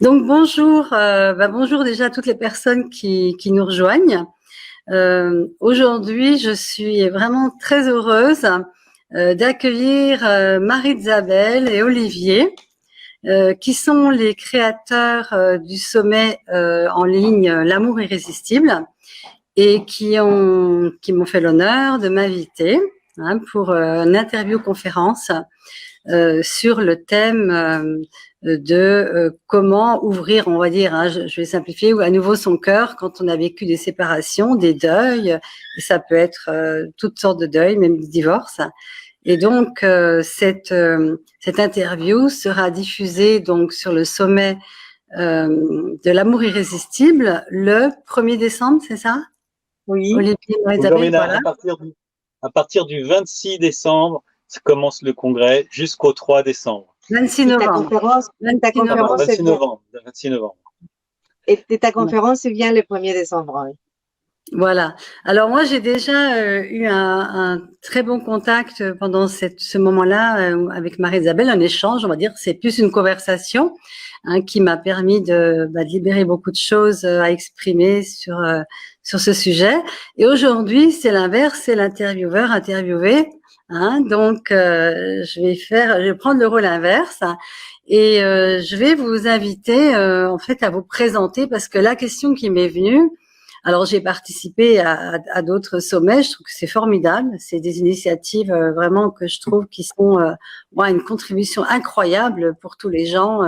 Donc bonjour, bonjour déjà à toutes les personnes qui nous rejoignent. Aujourd'hui, je suis vraiment très heureuse d'accueillir Marie-Isabelle et Olivier, qui sont les créateurs du sommet en ligne L'amour irrésistible et qui m'ont fait l'honneur de m'inviter pour une interview conférence sur le thème de comment ouvrir, on va dire, je vais simplifier, à nouveau son cœur quand on a vécu des séparations, des deuils, et ça peut être toutes sortes de deuils, même des divorces. Et donc cette interview sera diffusée donc sur le sommet de l'amour irrésistible le 1er décembre, c'est ça? Oui. Olivier, Bonjour Isabelle, Mina, voilà. à partir du 26 décembre, commence le congrès jusqu'au 3 décembre. 26 Et ta novembre. conférence, 26 novembre. 26 novembre. Et ta conférence vient le 1er décembre. Oui. Voilà. Alors moi, j'ai déjà eu un très bon contact pendant ce moment-là avec Marie-Isabelle, un échange, on va dire. C'est plus une conversation qui m'a permis de libérer beaucoup de choses à exprimer sur ce sujet. Et aujourd'hui, c'est l'inverse, c'est l'intervieweur interviewé. Donc, je vais prendre le rôle inverse. Et je vais vous inviter en fait à vous présenter parce que la question qui m'est venue, alors j'ai participé à d'autres sommets, je trouve que c'est formidable, c'est des initiatives vraiment que je trouve qui sont une contribution incroyable pour tous les gens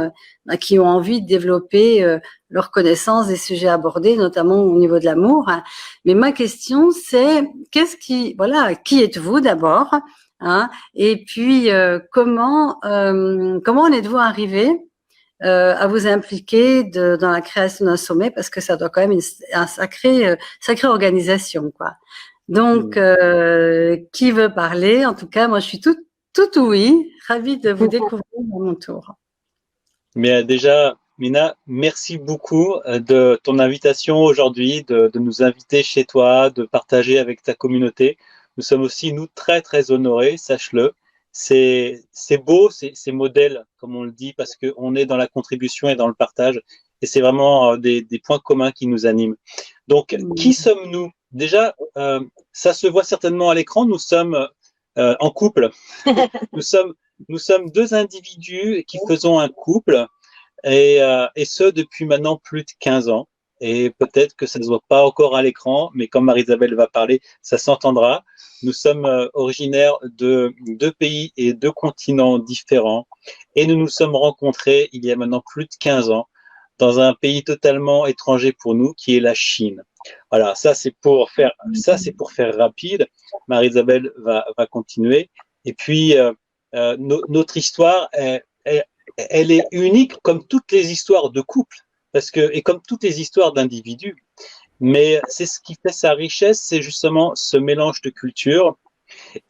qui ont envie de développer leur connaissance des sujets abordés, notamment au niveau de l'amour. Mais ma question c'est qui êtes-vous d'abord, et puis comment en êtes-vous arrivé à vous impliquer dans la création d'un sommet parce que ça doit quand même un sacrée organisation, quoi. Donc, qui veut parler? En tout cas, moi, je suis tout oui, ravie de vous découvrir à mon tour. Mais déjà, Mina, merci beaucoup de ton invitation aujourd'hui, de nous inviter chez toi, de partager avec ta communauté. Nous sommes aussi, nous, très, très honorés, sache-le. C'est beau, ces modèles, comme on le dit, parce qu'on est dans la contribution et dans le partage. Et c'est vraiment des points communs qui nous animent. Donc, qui sommes-nous? Déjà, ça se voit certainement à l'écran, nous sommes en couple. Nous sommes deux individus qui faisons un couple, et ce depuis maintenant plus de 15 ans. Et peut-être que ça ne se voit pas encore à l'écran, mais comme Marie-Isabelle va parler, ça s'entendra. Nous sommes originaires de deux pays et deux continents différents, et nous nous sommes rencontrés il y a maintenant plus de 15 ans dans un pays totalement étranger pour nous, qui est la Chine. Voilà, ça c'est pour faire rapide. Marie-Isabelle va continuer. Et puis notre histoire, elle est unique comme toutes les histoires de couple, et comme toutes les histoires d'individus. Mais c'est ce qui fait sa richesse, c'est justement ce mélange de cultures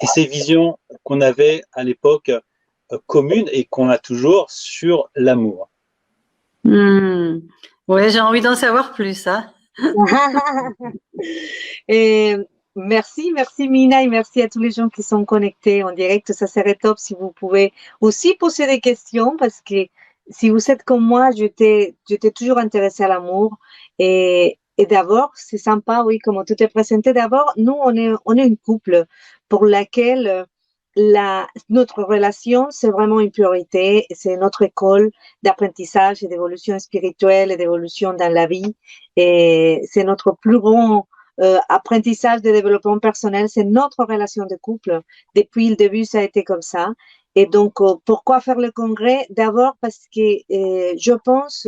et ces visions qu'on avait à l'époque communes et qu'on a toujours sur l'amour. Oui, j'ai envie d'en savoir plus. Et merci Mina, et merci à tous les gens qui sont connectés en direct. Ça serait top si vous pouvez aussi poser des questions, parce que si vous êtes comme moi, j'étais toujours intéressée à l'amour. Et d'abord, c'est sympa, oui, comme tu t'es présenté. D'abord, nous, on est une couple pour laquelle notre relation, c'est vraiment une priorité. C'est notre école d'apprentissage et d'évolution spirituelle et d'évolution dans la vie. Et c'est notre plus grand apprentissage de développement personnel, c'est notre relation de couple. Depuis le début, ça a été comme ça. Et donc, pourquoi faire le congrès? D'abord parce que je pense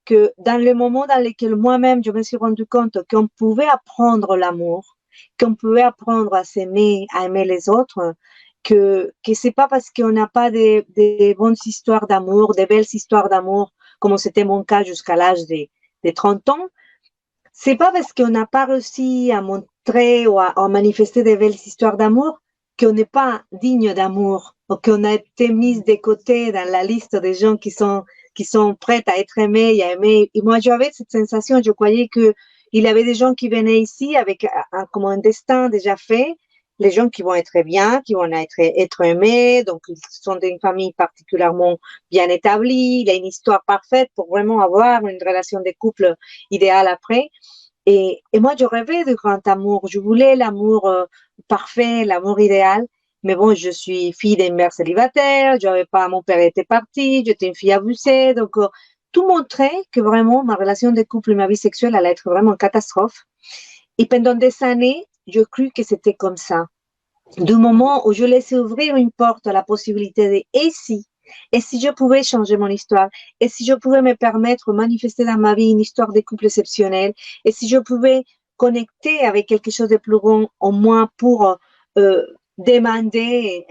que dans le moment dans lequel moi-même, je me suis rendu compte qu'on pouvait apprendre l'amour, qu'on pouvait apprendre à s'aimer, à aimer les autres, que c'est pas parce qu'on n'a pas des bonnes histoires d'amour, des belles histoires d'amour, comme c'était mon cas jusqu'à l'âge de 30 ans, c'est pas parce qu'on n'a pas réussi à montrer ou à manifester des belles histoires d'amour qu'on n'est pas digne d'amour, ou qu'on a été mis de côté dans la liste des gens qui sont prêts à être aimés et à aimer. Et moi, j'avais cette sensation, je croyais que il y avait des gens qui venaient ici avec comme un destin déjà fait, les gens qui vont être bien, qui vont être aimés, donc ils sont d'une famille particulièrement bien établie, il y a une histoire parfaite pour vraiment avoir une relation de couple idéale après. Et moi, je rêvais de grand amour, je voulais l'amour parfait, l'amour idéal. Mais bon, je suis fille d'une mère célibataire, j'avais pas, mon père était parti, j'étais une fille abusée, donc tout montrait que vraiment ma relation de couple et ma vie sexuelle allait être vraiment une catastrophe. Et pendant des années, je crus que c'était comme ça. Du moment où je laissais ouvrir une porte à la possibilité de et si je pouvais changer mon histoire, et si je pouvais me permettre de manifester dans ma vie une histoire de couple exceptionnelle, et si je pouvais connecter avec quelque chose de plus grand, au moins pour demander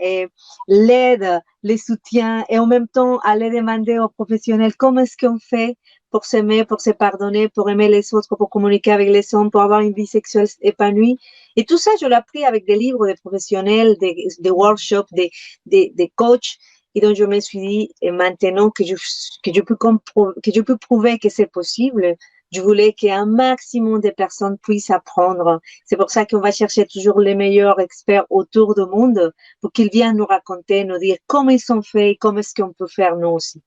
l'aide, le soutien, et en même temps aller demander aux professionnels comment est-ce qu'on fait pour s'aimer, pour se pardonner, pour aimer les autres, pour communiquer avec les hommes, pour avoir une vie sexuelle épanouie. Et tout ça, je l'ai appris avec des livres des professionnels, des workshops, des coachs. Et donc, je me suis dit, et maintenant que je peux prouver que c'est possible, je voulais qu'un maximum de personnes puissent apprendre. C'est pour ça qu'on va chercher toujours les meilleurs experts autour du monde pour qu'ils viennent nous raconter, nous dire comment ils sont faits et comment est-ce qu'on peut faire nous aussi.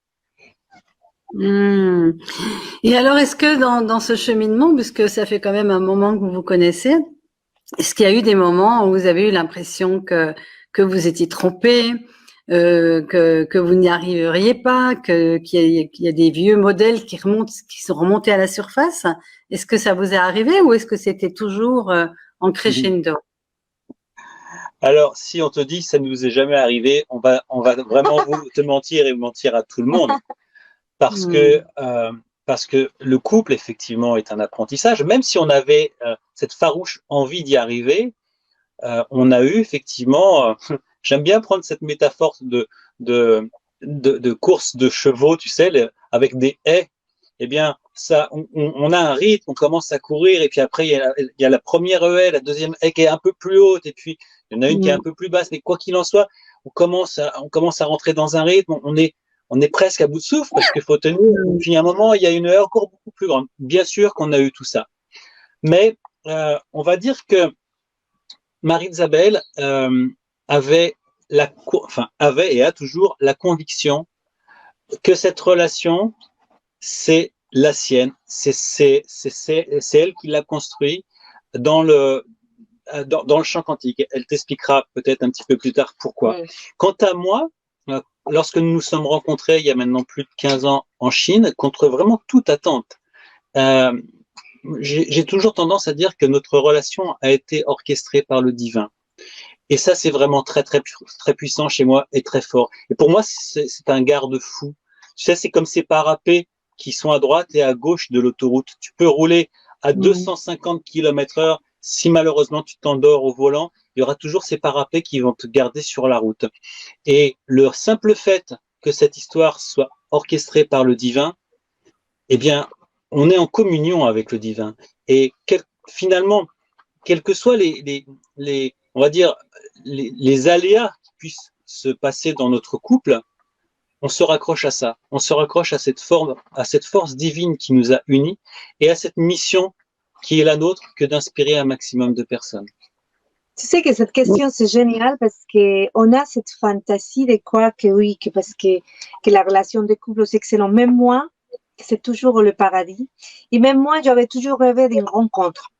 Et alors, est-ce que dans ce cheminement, puisque ça fait quand même un moment que vous vous connaissez, est-ce qu'il y a eu des moments où vous avez eu l'impression que vous étiez trompé, que vous n'y arriveriez pas, qu'il y a des vieux modèles qui sont remontés à la surface? Est-ce que ça vous est arrivé ou est-ce que c'était toujours en crescendo? Alors, si on te dit ça ne nous est jamais arrivé, on va vraiment te mentir et mentir à tout le monde. Parce que le couple, effectivement, est un apprentissage. Même si on avait cette farouche envie d'y arriver, on a eu effectivement, j'aime bien prendre cette métaphore de course de chevaux, tu sais, avec des haies. Eh bien, ça, on a un rythme, on commence à courir, et puis après, il y a la première haie, la deuxième haie qui est un peu plus haute, et puis il y en a une qui est un peu plus basse. Mais quoi qu'il en soit, on commence à rentrer dans un rythme, on est presque à bout de souffle parce qu'il faut tenir. Et puis à un moment, il y a une haie encore beaucoup plus grande. Bien sûr qu'on a eu tout ça. Mais on va dire que Marie-Isabelle avait et a toujours la conviction que cette relation, c'est la sienne, c'est elle qui l'a construit dans le champ quantique. Elle t'expliquera peut-être un petit peu plus tard pourquoi. Quant à moi, lorsque nous nous sommes rencontrés il y a maintenant plus de 15 ans en Chine, contre vraiment toute attente, j'ai toujours tendance à dire que notre relation a été orchestrée par le divin. Et ça, c'est vraiment très, très, très puissant chez moi et très fort. Et pour moi, c'est un garde-fou. Tu sais, c'est comme ces parapets qui sont à droite et à gauche de l'autoroute. Tu peux rouler à 250 km/h. Si malheureusement tu t'endors au volant, il y aura toujours ces parapets qui vont te garder sur la route. Et le simple fait que cette histoire soit orchestrée par le divin, eh bien, on est en communion avec le divin. Et finalement, quels que soient on va dire, les aléas qui puissent se passer dans notre couple, on se raccroche à ça. On se raccroche à cette force divine qui nous a unis et à cette mission qui est la nôtre que d'inspirer un maximum de personnes. Tu sais que cette question, c'est génial parce qu'on a cette fantaisie de croire que oui, que la relation de couple, c'est excellent. Même moi, c'est toujours le paradis. Et même moi, j'avais toujours rêvé d'une rencontre,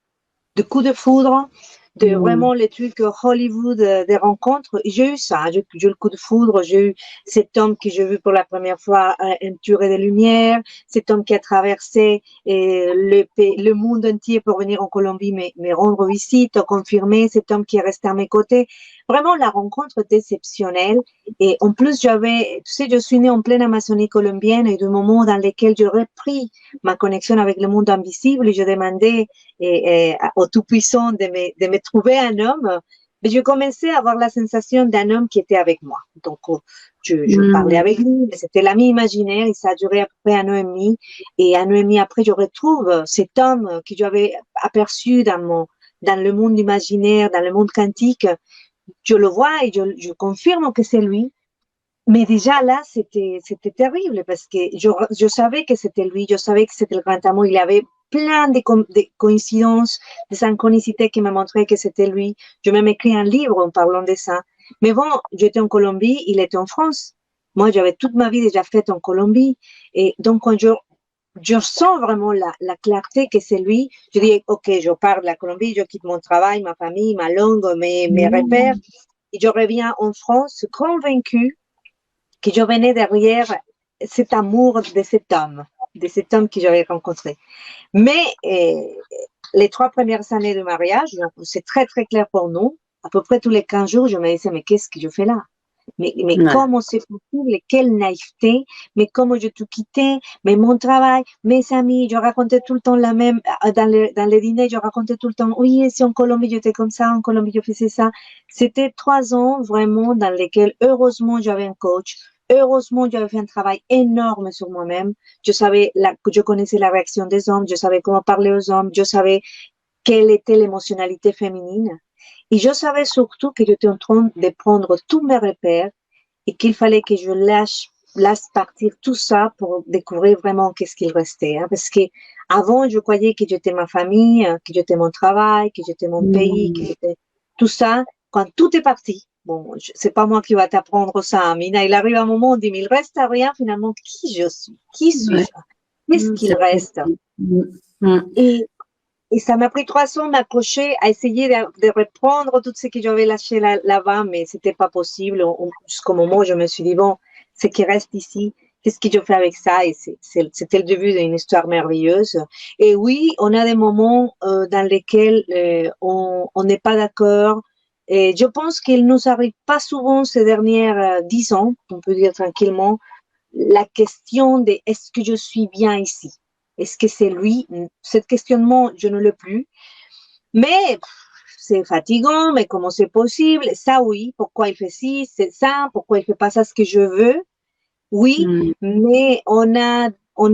de coup de foudre, de vraiment les trucs Hollywood des rencontres. J'ai eu ça, j'ai eu le coup de foudre, j'ai eu cet homme que j'ai vu pour la première fois un turé de lumière, cet homme qui a traversé le monde entier pour venir en Colombie me rendre visite, confirmer, cet homme qui est resté à mes côtés. Vraiment, la rencontre était exceptionnelle. Et en plus, tu sais, je suis née en pleine Amazonie colombienne et du moment dans lequel j'ai repris ma connexion avec le monde invisible et je demandais au Tout-Puissant de me trouver un homme, mais je commençais à avoir la sensation d'un homme qui était avec moi. Donc, je parlais avec lui, mais c'était l'ami imaginaire et ça a duré à peu près 1 an et demi. Et 1 an et demi après, je retrouve cet homme que j'avais aperçu dans le monde imaginaire, dans le monde quantique. Je le vois et je confirme que c'est lui. Mais déjà là, c'était terrible parce que je savais que c'était lui, je savais que c'était le grand amour. Il y avait plein de coïncidences, de synchronicités qui me montraient que c'était lui. Je même écrit un livre en parlant de ça. Mais bon, j'étais en Colombie, il était en France. Moi, j'avais toute ma vie déjà faite en Colombie. Et donc, quand je sens vraiment la clarté que c'est lui, je dis, OK, je pars de la Colombie, je quitte mon travail, ma famille, ma langue, mes repères. Et je reviens en France convaincue que je venais derrière cet amour de cet homme que j'avais rencontré. Mais les 3 premières années de mariage, c'est très, très clair pour nous. À peu près tous les 15 jours, je me disais, mais qu'est-ce que je fais là? Mais comment c'est possible? Quelle naïveté? Mais comment je tout quittais? Mais mon travail, mes amis, je racontais tout le temps la même, dans les dîners, je racontais tout le temps, oui, si en Colombie, j'étais comme ça, en Colombie, je faisais ça. C'était 3 ans vraiment dans lesquels, heureusement, j'avais un coach. Heureusement, j'avais fait un travail énorme sur moi-même. Je connaissais la réaction des hommes, je savais comment parler aux hommes, je savais quelle était l'émotionnalité féminine. Et je savais surtout que j'étais en train de prendre tous mes repères et qu'il fallait que je laisse partir tout ça pour découvrir vraiment qu'est-ce qu'il restait. Hein. Parce que avant, je croyais que j'étais ma famille, que j'étais mon travail, que j'étais mon pays, que j'étais tout ça. Quand tout est parti, bon, c'est pas moi qui va t'apprendre ça, Amina. Il arrive un moment où on dit, mais il reste à rien finalement qui je suis, qui suis-je, qu'est-ce qu'il reste. Et ça m'a pris 3 ans m'accrocher à essayer de reprendre tout ce que j'avais lâché là-bas, mais c'était pas possible. Jusqu'au moment où je me suis dit, bon, ce qui reste ici, qu'est-ce que je fais avec ça? Et c'était le début d'une histoire merveilleuse. Et oui, on a des moments dans lesquels on n'est pas d'accord. Et je pense qu'il nous arrive pas souvent ces dernières 10 ans, on peut dire tranquillement, la question de est-ce que je suis bien ici? Est-ce que c'est lui? Cet questionnement, je ne l'ai plus. Mais c'est fatigant, mais comment c'est possible? Ça, oui. Pourquoi il fait ci? C'est ça. Pourquoi il fait pas ça ce que je veux? Oui, mais on a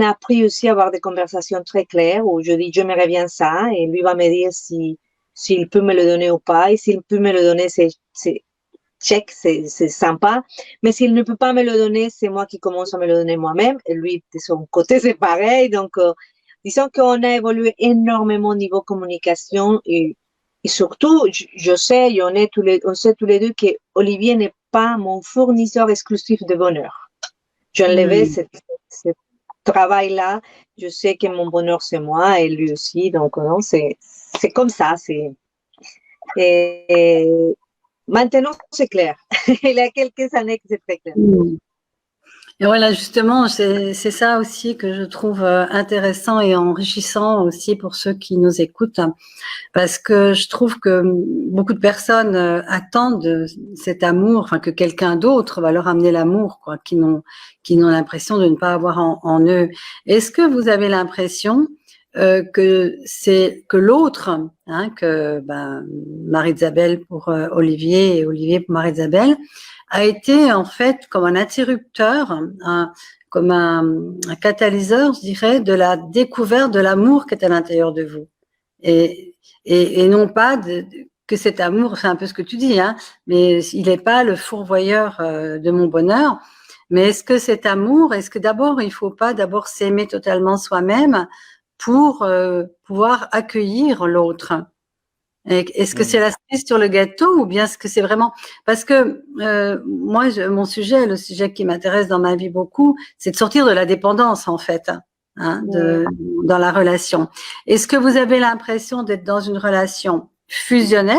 appris aussi à avoir des conversations très claires où je dis, j'aimerais bien ça, et lui va me dire s'il peut me le donner ou pas, et s'il peut me le donner, c'est check, c'est sympa. Mais s'il ne peut pas me le donner, c'est moi qui commence à me le donner moi-même. Et lui, de son côté, c'est pareil. Donc, disons qu'on a évolué énormément au niveau communication et surtout, je sais, on sait tous les deux que Olivier n'est pas mon fournisseur exclusif de bonheur. Je enlevais ce travail-là. Je sais que mon bonheur, c'est moi et lui aussi. Donc, non, c'est comme ça. Et maintenant, c'est clair. Il y a quelques années que c'est très clair. Et voilà, justement, c'est ça aussi que je trouve intéressant et enrichissant aussi pour ceux qui nous écoutent, parce que je trouve que beaucoup de personnes attendent cet amour, enfin que quelqu'un d'autre va leur amener l'amour, quoi, qui n'ont l'impression de ne pas avoir en eux. Est-ce que vous avez l'impression que c'est que l'autre, hein, que Marie-Isabelle pour Olivier et Olivier pour Marie-Isabelle, a été en fait comme un interrupteur, comme un catalyseur, je dirais, de la découverte de l'amour qui est à l'intérieur de vous, et non pas que cet amour, c'est un peu ce que tu dis, hein, mais il n'est pas le fourvoyeur de mon bonheur. Mais est-ce que cet amour, est-ce que d'abord il faut pas d'abord s'aimer totalement soi-même pour pouvoir accueillir l'autre? Est-ce que c'est la cerise sur le gâteau ou bien est-ce que c'est vraiment… Parce que moi, mon sujet, le sujet qui m'intéresse dans ma vie beaucoup, c'est de sortir de la dépendance en fait, hein, dans la relation. Est-ce que vous avez l'impression d'être dans une relation fusionnelle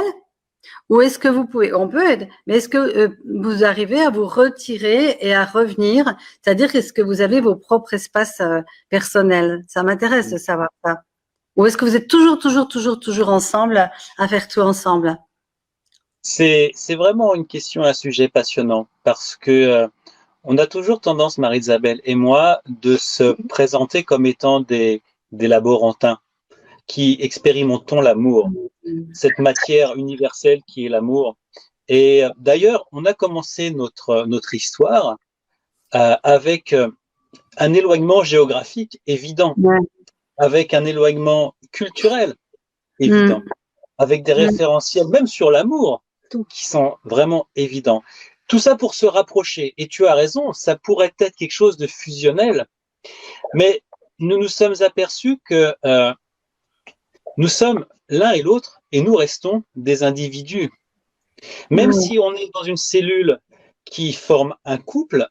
ou est-ce que vous pouvez… On peut être, mais est-ce que vous arrivez à vous retirer et à revenir? C'est-à-dire, est-ce que vous avez vos propres espaces personnels? Ça m'intéresse de savoir ça. Ou est-ce que vous êtes toujours ensemble, à faire tout ensemble? C'est vraiment une question, un sujet passionnant, parce que on a toujours tendance, Marie-Isabelle et moi, de se présenter comme étant des laborantins qui expérimentons l'amour, cette matière universelle qui est l'amour. Et d'ailleurs, on a commencé notre histoire avec un éloignement géographique évident, avec un éloignement culturel évident, avec des référentiels, même sur l'amour, qui sont vraiment évidents. Tout ça pour se rapprocher. Et tu as raison, ça pourrait être quelque chose de fusionnel, mais nous nous sommes aperçus que nous sommes l'un et l'autre et nous restons des individus. Même si on est dans une cellule qui forme un couple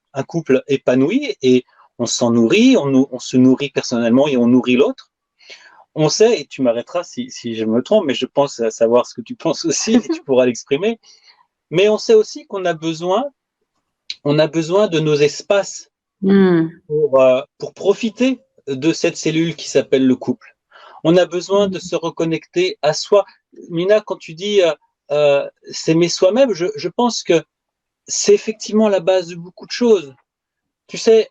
épanoui et on s'en nourrit, on se nourrit personnellement et on nourrit l'autre. On sait, et tu m'arrêteras si je me trompe, mais je pense à savoir ce que tu penses aussi et tu pourras l'exprimer, mais on sait aussi qu'on a besoin de nos espaces pour profiter de cette cellule qui s'appelle le couple. On a besoin de se reconnecter à soi. Mina, quand tu dis s'aimer soi-même, je pense que c'est effectivement la base de beaucoup de choses. Tu sais,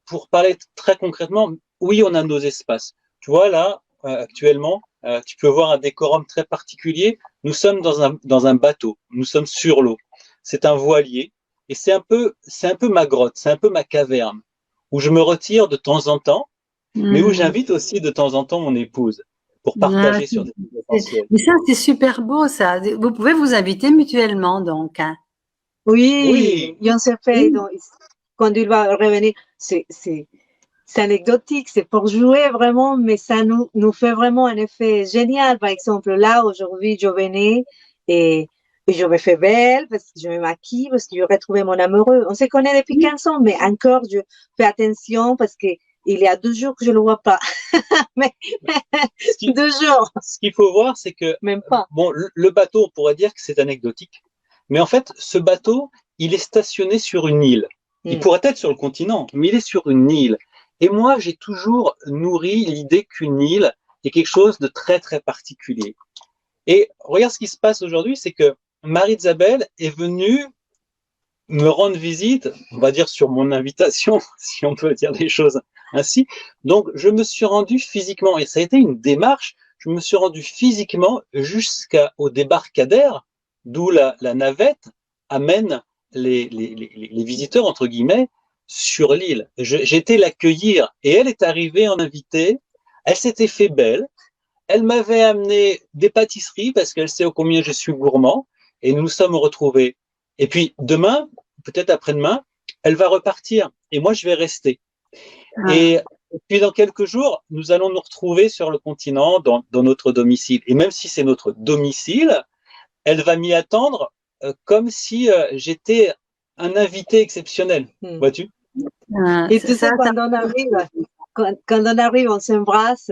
pour parler très concrètement, oui, on a nos espaces. Tu vois, là, actuellement, tu peux voir un décorum très particulier. Nous sommes dans un bateau. Nous sommes sur l'eau. C'est un voilier. Et c'est un peu ma grotte, c'est un peu ma caverne, où je me retire de temps en temps, mais où j'invite aussi de temps en temps mon épouse pour partager sur des choses essentielles. Mais ça, c'est super beau, ça. Vous pouvez vous inviter mutuellement, donc. Hein. Oui, on s'est fait, donc, quand il va revenir, c'est anecdotique, c'est pour jouer vraiment, mais ça nous fait vraiment un effet génial. Par exemple, là, aujourd'hui, je venais et je me fais belle parce que je me maquille, parce que j'ai retrouvé mon amoureux. On se connaît depuis 15 ans, mais encore, je fais attention parce que il y a 2 jours que je le vois pas. Mais 2 jours. Ce qu'il faut voir, c'est que, même pas. Bon, le bateau, on pourrait dire que c'est anecdotique. Mais en fait, ce bateau, il est stationné sur une île. Il pourrait être sur le continent, mais il est sur une île. Et moi, j'ai toujours nourri l'idée qu'une île est quelque chose de très, très particulier. Et regarde ce qui se passe aujourd'hui, c'est que Marie-Isabelle est venue me rendre visite, on va dire sur mon invitation, si on peut dire des choses ainsi. Donc, je me suis rendu physiquement, et ça a été une démarche, je me suis rendu physiquement jusqu'au débarcadère, d'où la navette amène les visiteurs, entre guillemets, sur l'île. J'ai été l'accueillir, et elle est arrivée en invitée, elle s'était fait belle, elle m'avait amené des pâtisseries, parce qu'elle sait combien je suis gourmand, et nous nous sommes retrouvés. Et puis, demain, peut-être après-demain, elle va repartir, et moi, je vais rester. Et puis, dans quelques jours, nous allons nous retrouver sur le continent, dans notre domicile. Et même si c'est notre domicile, elle va m'y attendre comme si j'étais un invité exceptionnel, vois-tu? Et tu sais, quand on arrive, on s'embrasse,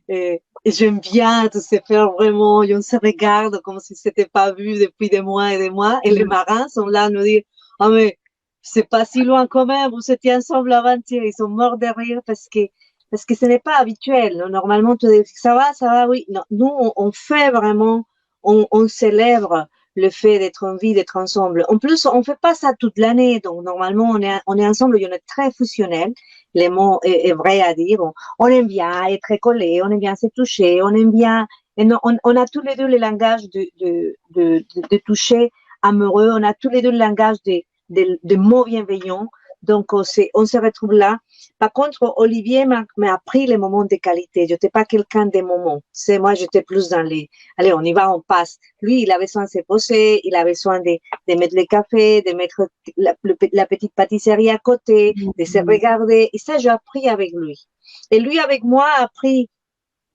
et j'aime bien tout se faire vraiment, et on se regarde comme si c'était pas vu depuis des mois, et les marins sont là à nous dire, ah, mais c'est pas si loin quand même, vous étiez ensemble avant-hier, ils sont morts de rire parce que ce n'est pas habituel. Normalement, tu dis, ça va, oui. Non, nous, on fait vraiment, on célèbre le fait d'être en vie, d'être ensemble. En plus, on fait pas ça toute l'année, donc normalement, on est ensemble, on est très fusionnel. Les mots est vrai à dire. On aime bien être collés, on aime bien se toucher, on aime bien, et non, on a tous les deux le langage de toucher amoureux, on a tous les deux le langage de mots bienveillants. Donc, on se retrouve là. Par contre, Olivier m'a appris les moments de qualité. Je n'étais pas quelqu'un des moments. C'est moi, j'étais plus dans les, allez, on y va, on passe. Lui, il avait besoin de se poser, il avait besoin de mettre le café, de mettre la petite pâtisserie à côté, de se regarder. Et ça, j'ai appris avec lui. Et lui, avec moi, a appris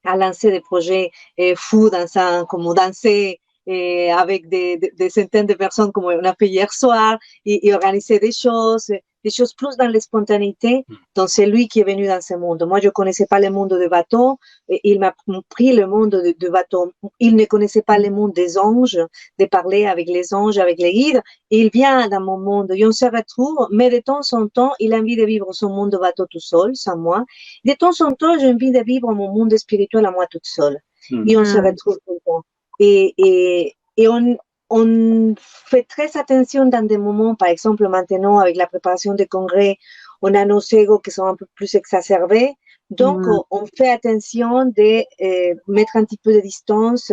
à lancer des projets fous, comme danser, et avec des centaines de personnes comme on a fait hier soir, et organiser des choses plus dans la spontanéité. Donc, c'est lui qui est venu dans ce monde. Moi, je ne connaissais pas le monde des bateaux, et il m'a pris le monde de bateaux. Il ne connaissait pas le monde des anges, de parler avec les anges, avec les guides. Et il vient dans mon monde, et on se retrouve, mais de temps en temps, il a envie de vivre son monde de bateau tout seul, sans moi. De temps en temps, j'ai envie de vivre mon monde spirituel à moi toute seule. Et on se retrouve tout le temps. Et on fait très attention dans des moments, par exemple maintenant avec la préparation des congrès, on a nos égos qui sont un peu plus exacerbés, donc on fait attention de mettre un petit peu de distance,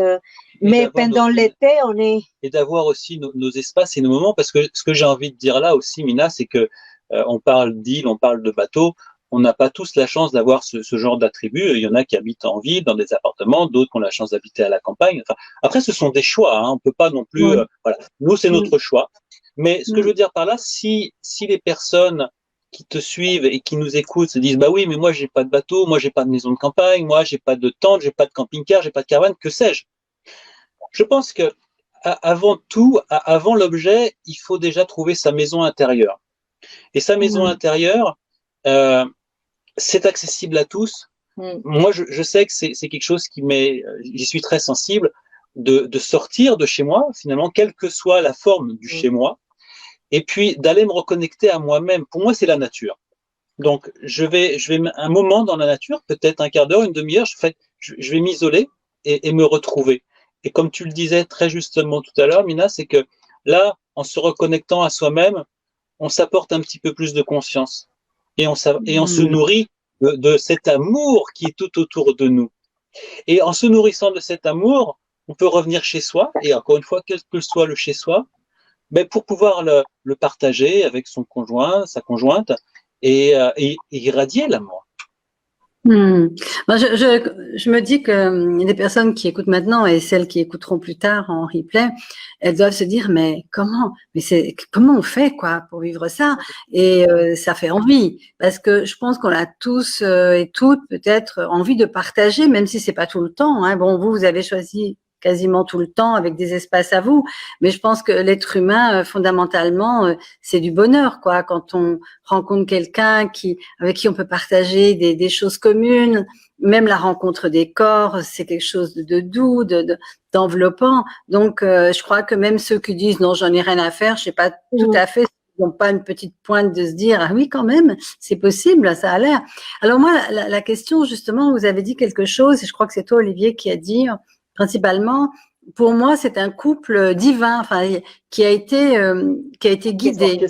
mais pendant l'été, on est... Et d'avoir aussi nos espaces et nos moments, parce que ce que j'ai envie de dire là aussi, Mina, c'est que on parle d'île, on parle de bateau, on n'a pas tous la chance d'avoir ce genre d'attributs. Il y en a qui habitent en ville, dans des appartements, d'autres qui ont la chance d'habiter à la campagne. Enfin, après, ce sont des choix. Hein. On peut pas non plus. Voilà. Nous, c'est notre choix. Mais ce que je veux dire par là, si les personnes qui te suivent et qui nous écoutent se disent, bah oui, mais moi, j'ai pas de bateau, moi, j'ai pas de maison de campagne, moi, j'ai pas de tente, j'ai pas de camping-car, j'ai pas de caravane, que sais-je? Je pense que, avant tout, avant l'objet, il faut déjà trouver sa maison intérieure. Et sa maison intérieure, c'est accessible à tous. Moi, je sais que c'est quelque chose j'y suis très sensible, de sortir de chez moi, finalement, quelle que soit la forme du chez moi, et puis d'aller me reconnecter à moi-même. Pour moi, c'est la nature. Donc, je vais un moment dans la nature, peut-être un quart d'heure, une demi-heure, je vais m'isoler et me retrouver. Et comme tu le disais très justement tout à l'heure, Mina, c'est que là, en se reconnectant à soi-même, on s'apporte un petit peu plus de conscience et on se nourrit de cet amour qui est tout autour de nous. Et en se nourrissant de cet amour, on peut revenir chez soi, et encore une fois, quel que soit le chez soi, mais pour pouvoir le partager avec son conjoint, sa conjointe, et irradier l'amour. Moi, je me dis que les personnes qui écoutent maintenant et celles qui écouteront plus tard en replay, elles doivent se dire mais comment on fait quoi pour vivre ça, et ça fait envie, parce que je pense qu'on a tous et toutes peut-être envie de partager, même si c'est pas tout le temps, hein. Bon, vous avez choisi quasiment tout le temps avec des espaces à vous, mais je pense que l'être humain fondamentalement c'est du bonheur quoi, quand on rencontre quelqu'un avec qui on peut partager des choses communes. Même la rencontre des corps, c'est quelque chose de doux, d'enveloppant. Donc je crois que même ceux qui disent non, j'en ai rien à faire, je sais pas tout à fait, ils n'ont pas une petite pointe de se dire ah oui quand même c'est possible, ça a l'air. Alors moi la question justement, vous avez dit quelque chose, et je crois que c'est toi Olivier qui a dit principalement, pour moi, c'est un couple divin, enfin, qui a été guidé.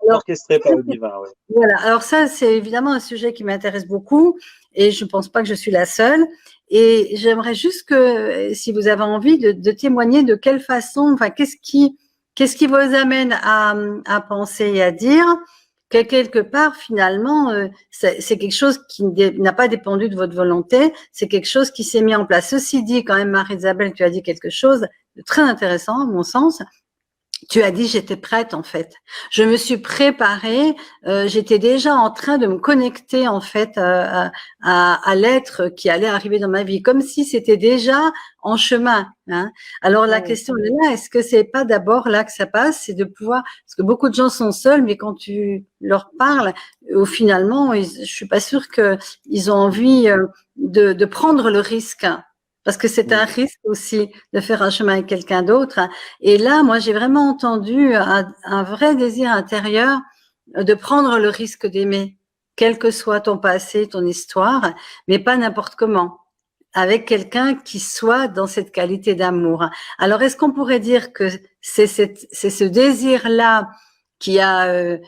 Orchestré par le divin, oui. Voilà. Alors ça, c'est évidemment un sujet qui m'intéresse beaucoup, et je ne pense pas que je suis la seule. Et j'aimerais juste que, si vous avez envie de témoigner de quelle façon, enfin, qu'est-ce qui vous amène à penser et à dire que quelque part, finalement, c'est quelque chose qui n'a pas dépendu de votre volonté, c'est quelque chose qui s'est mis en place. Ceci dit, quand même, Marie-Isabelle, tu as dit quelque chose de très intéressant, à mon sens. Tu as dit j'étais prête en fait. Je me suis préparée. J'étais déjà en train de me connecter en fait à l'être qui allait arriver dans ma vie, comme si c'était déjà en chemin. Hein. Alors la question est là, est-ce que c'est pas d'abord là que ça passe, c'est de pouvoir, parce que beaucoup de gens sont seuls, mais quand tu leur parles, finalement, je suis pas sûre que ils ont envie de prendre le risque. Parce que c'est un risque aussi de faire un chemin avec quelqu'un d'autre. Et là, moi, j'ai vraiment entendu un vrai désir intérieur de prendre le risque d'aimer, quel que soit ton passé, ton histoire, mais pas n'importe comment, avec quelqu'un qui soit dans cette qualité d'amour. Alors, est-ce qu'on pourrait dire que c'est ce désir-là qui a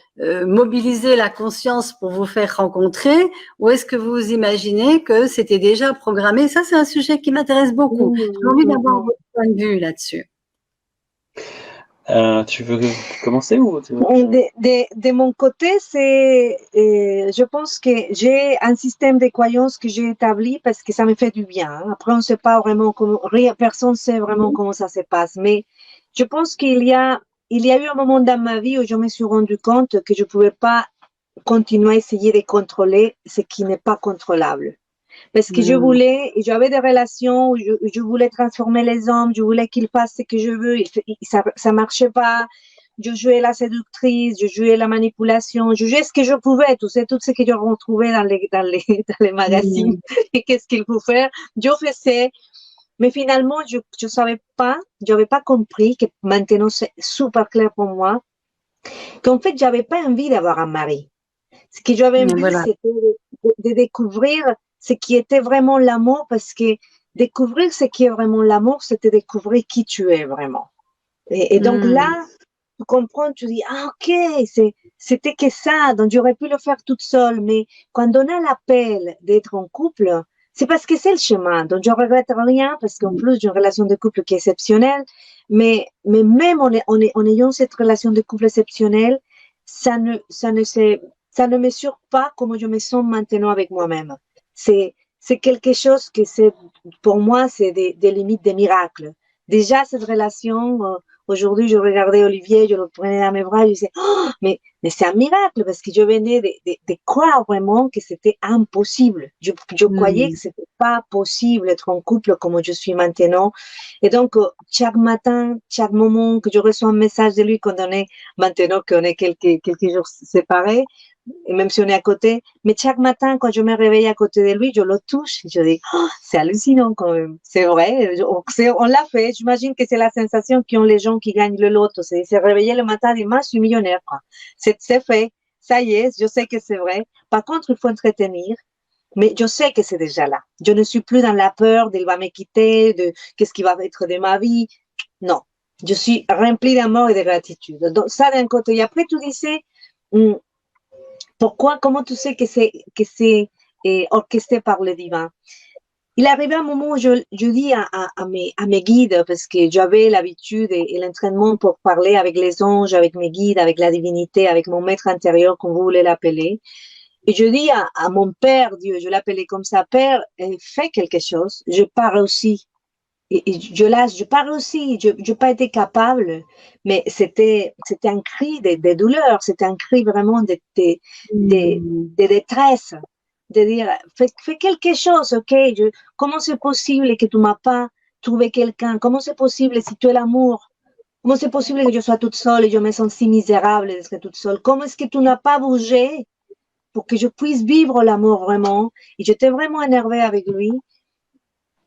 mobilisé la conscience pour vous faire rencontrer, ou est-ce que vous imaginez que c'était déjà programmé? Ça, c'est un sujet qui m'intéresse beaucoup. J'ai envie d'avoir votre point de vue là-dessus. Tu veux commencer ou de mon côté, je pense que j'ai un système de croyances que j'ai établi parce que ça me fait du bien. Après, on ne sait pas vraiment personne ne sait vraiment comment ça se passe, mais je pense qu'il y a eu un moment dans ma vie où je me suis rendu compte que je ne pouvais pas continuer à essayer de contrôler ce qui n'est pas contrôlable. Parce que j'avais des relations où je voulais transformer les hommes, je voulais qu'ils fassent ce que je veux, ça marchait pas. Je jouais la séductrice, je jouais la manipulation, je jouais ce que je pouvais, tout ce que je retrouvais dans les magazines et qu'est-ce qu'il faut faire. Je faisais. Mais finalement, je savais pas, j'avais pas compris que maintenant c'est super clair pour moi, qu'en fait, j'avais pas envie d'avoir un mari. Ce que j'avais envie, c'était de découvrir ce qui était vraiment l'amour, parce que découvrir ce qui est vraiment l'amour, c'était découvrir qui tu es vraiment. Et donc là, tu comprends, tu dis, ah ok, c'était que ça, donc j'aurais pu le faire toute seule, mais quand on a l'appel d'être en couple, c'est parce que c'est le chemin, donc je ne regrette rien, parce qu'en plus j'ai une relation de couple qui est exceptionnelle, mais même en ayant cette relation de couple exceptionnelle, ça ne mesure pas comment je me sens maintenant avec moi-même. C'est quelque chose que pour moi, c'est des limites des miracles. Déjà, cette relation Aujourd'hui, je regardais Olivier, je le prenais dans mes bras, je disais, oh, mais c'est un miracle parce que je venais de croire vraiment que c'était impossible. Je croyais que c'était pas possible d'être en couple comme je suis maintenant. Et donc, chaque matin, chaque moment que je reçois un message de lui qu'on est, maintenant qu'on est quelques jours séparés, et même si on est à côté, mais chaque matin, quand je me réveille à côté de lui, je le touche, je dis, oh, c'est hallucinant quand même, c'est vrai, on l'a fait, j'imagine que c'est la sensation qu'ont les gens qui gagnent le loto, c'est se réveiller le matin et dire, moi, je suis millionnaire, quoi. C'est fait, ça y est, je sais que c'est vrai. Par contre, il faut entretenir, mais je sais que c'est déjà là. Je ne suis plus dans la peur d'il va me quitter, de qu'est-ce qui va être de ma vie. Non, je suis remplie d'amour et de gratitude. Donc, ça d'un côté. Et après, tu disais, pourquoi, comment tu sais que c'est orchestré par le divin? Il arrivait un moment où je dis à mes guides, parce que j'avais l'habitude et l'entraînement pour parler avec les anges, avec mes guides, avec la divinité, avec mon maître intérieur, comme vous voulez l'appeler. Et je dis à mon père, Dieu, je l'appelais comme ça, Père, fais quelque chose, je pars aussi. Et je pars aussi, je n'ai pas été capable, mais c'était un cri de douleur, c'était un cri vraiment de détresse, de dire, fais quelque chose, ok, comment c'est possible que tu m'as pas trouvé quelqu'un, comment c'est possible si tu es l'amour, comment c'est possible que je sois toute seule et je me sens si misérable d'être toute seule, comment est-ce que tu n'as pas bougé pour que je puisse vivre l'amour vraiment, et j'étais vraiment énervée avec lui.